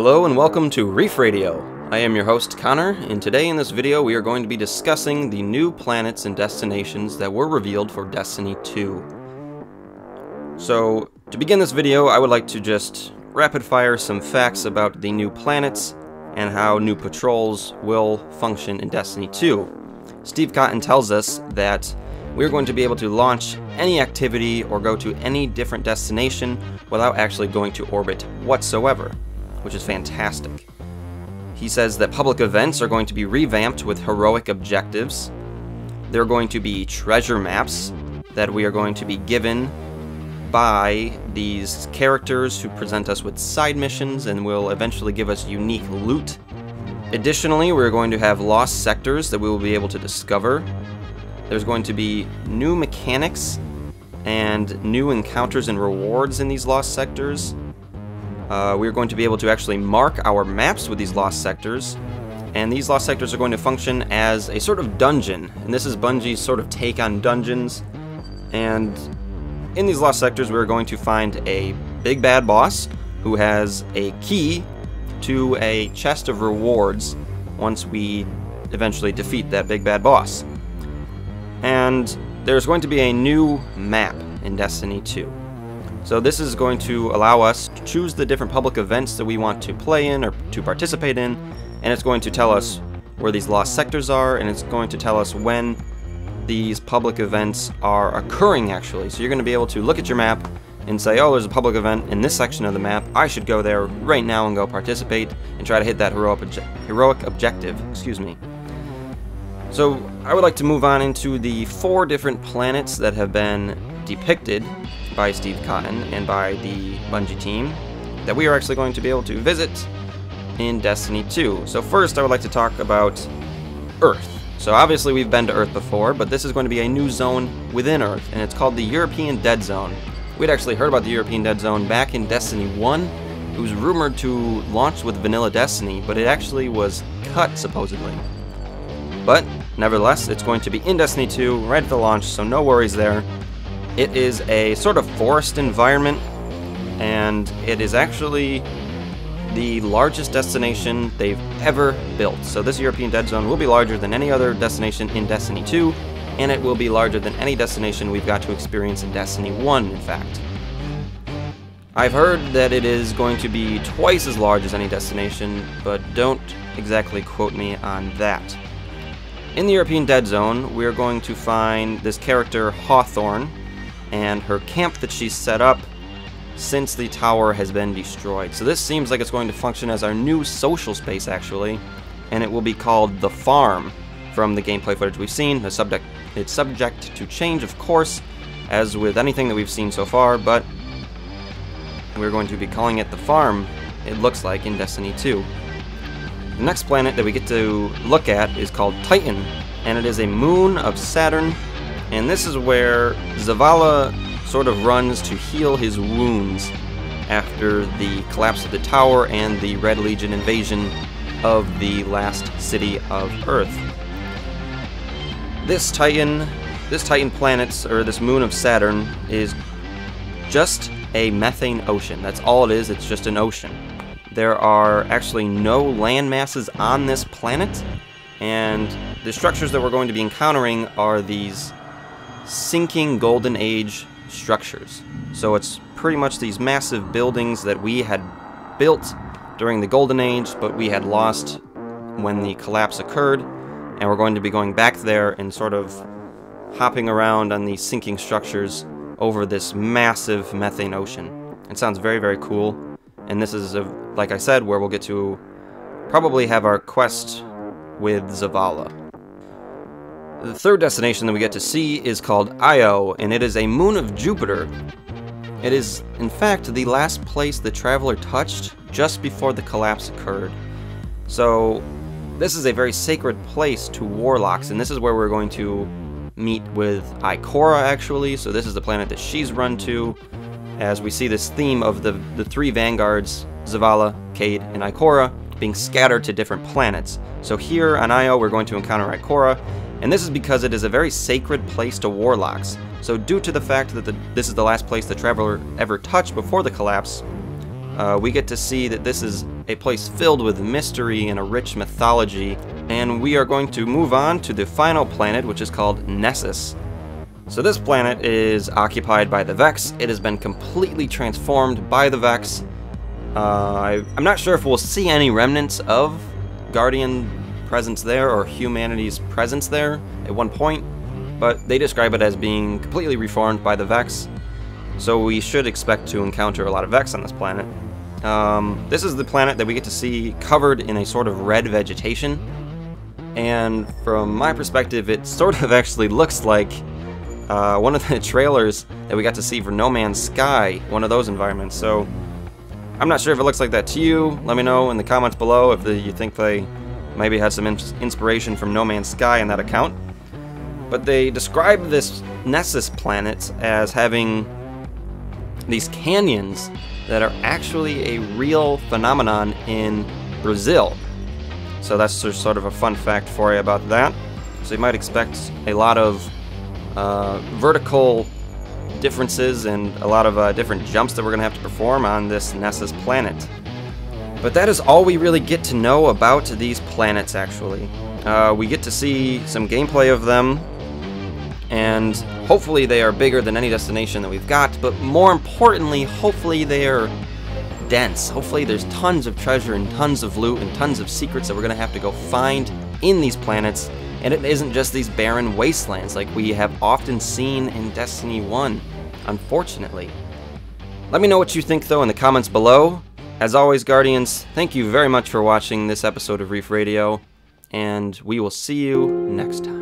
Hello and welcome to Reef Radio. I am your host Connor, and today in this video we are going to be discussing the new planets and destinations that were revealed for Destiny 2. So, to begin this video, I would like to just rapid fire some facts about the new planets and how new patrols will function in Destiny 2. Steve Cotton tells us that we're going to be able to launch any activity or go to any different destination without actually going to orbit whatsoever, which is fantastic. He says that public events are going to be revamped with heroic objectives. There are going to be treasure maps that we are going to be given by these characters who present us with side missions and will eventually give us unique loot. Additionally, we're going to have lost sectors that we will be able to discover. There's going to be new mechanics and new encounters and rewards in these lost sectors. We're going to be able to actually mark our maps with these lost sectors, and these lost sectors are going to function as a sort of dungeon, and this is Bungie's sort of take on dungeons. And in these lost sectors we're going to find a big bad boss who has a key to a chest of rewards once we eventually defeat that big bad boss. And there's going to be a new map in Destiny 2. So this is going to allow us to choose the different public events that we want to play in or to participate in, and it's going to tell us where these lost sectors are, and it's going to tell us when these public events are occurring actually. So you're going to be able to look at your map and say, oh, there's a public event in this section of the map, I should go there right now and go participate and try to hit that heroic objective. Excuse me. So I would like to move on into the 4 different planets that have been depicted by Steve Cotton and by the Bungie team that we are actually going to be able to visit in Destiny 2. So first I would like to talk about Earth. So obviously we've been to Earth before, but this is going to be a new zone within Earth, and it's called the European Dead Zone. We'd actually heard about the European Dead Zone back in Destiny 1. It was rumored to launch with Vanilla Destiny, but it actually was cut supposedly. But nevertheless, it's going to be in Destiny 2 right at the launch, so no worries there. It is a sort of forest environment, and it is actually the largest destination they've ever built. So this European Dead Zone will be larger than any other destination in Destiny 2, and it will be larger than any destination we've got to experience in Destiny 1, in fact. I've heard that it is going to be twice as large as any destination, but don't exactly quote me on that. In the European Dead Zone, we're going to find this character Hawthorne and her camp that she's set up since the tower has been destroyed. So this seems like it's going to function as our new social space actually, and it will be called The Farm from the gameplay footage we've seen. It's subject to change, of course, as with anything that we've seen so far, but we're going to be calling it The Farm, it looks like, in Destiny 2. The next planet that we get to look at is called Titan, and it is a moon of Saturn, and this is where Zavala sort of runs to heal his wounds after the collapse of the tower and the Red Legion invasion of the last city of Earth. This Titan planet, or this moon of Saturn, is just a methane ocean. That's all it is, it's just an ocean. There are actually no land masses on this planet, and the structures that we're going to be encountering are these sinking Golden Age structures. So it's pretty much these massive buildings that we had built during the Golden Age, but we had lost when the collapse occurred, and we're going to be going back there and sort of hopping around on these sinking structures over this massive methane ocean. It sounds very, very cool, and this is, like I said, where we'll get to probably have our quest with Zavala. The third destination that we get to see is called Io, and it is a moon of Jupiter. It is, in fact, the last place the Traveler touched just before the collapse occurred. So, this is a very sacred place to Warlocks, and this is where we're going to meet with Ikora, actually. So this is the planet that she's run to, as we see this theme of the 3 vanguards, Zavala, Cayde, and Ikora, being scattered to different planets. So here on Io, we're going to encounter Ikora, and this is because it is a very sacred place to Warlocks. So due to the fact that this is the last place the Traveler ever touched before the collapse, we get to see that this is a place filled with mystery and a rich mythology, and we are going to move on to the final planet, which is called Nessus. So this planet is occupied by the Vex. It has been completely transformed by the Vex. I'm not sure if we'll see any remnants of Guardian presence there or humanity's presence there at one point, but they describe it as being completely reformed by the Vex, so we should expect to encounter a lot of Vex on this planet. This is the planet that we get to see covered in a sort of red vegetation, and from my perspective it sort of actually looks like one of the trailers that we got to see for No Man's Sky, one of those environments. So I'm not sure if it looks like that to you. Let me know in the comments below if you think they maybe had some inspiration from No Man's Sky in that account. But they describe this Nessus planet as having these canyons that are actually a real phenomenon in Brazil. So that's just sort of a fun fact for you about that. So you might expect a lot of vertical differences and a lot of different jumps that we're going to have to perform on this Nessus planet. But that is all we really get to know about these planets, actually. We get to see some gameplay of them, and hopefully they are bigger than any destination that we've got, but more importantly, hopefully they are dense. Hopefully there's tons of treasure and tons of loot and tons of secrets that we're going to have to go find in these planets, and it isn't just these barren wastelands like we have often seen in Destiny 1, unfortunately. Let me know what you think, though, in the comments below. As always, Guardians, thank you very much for watching this episode of Reef Radio, and we will see you next time.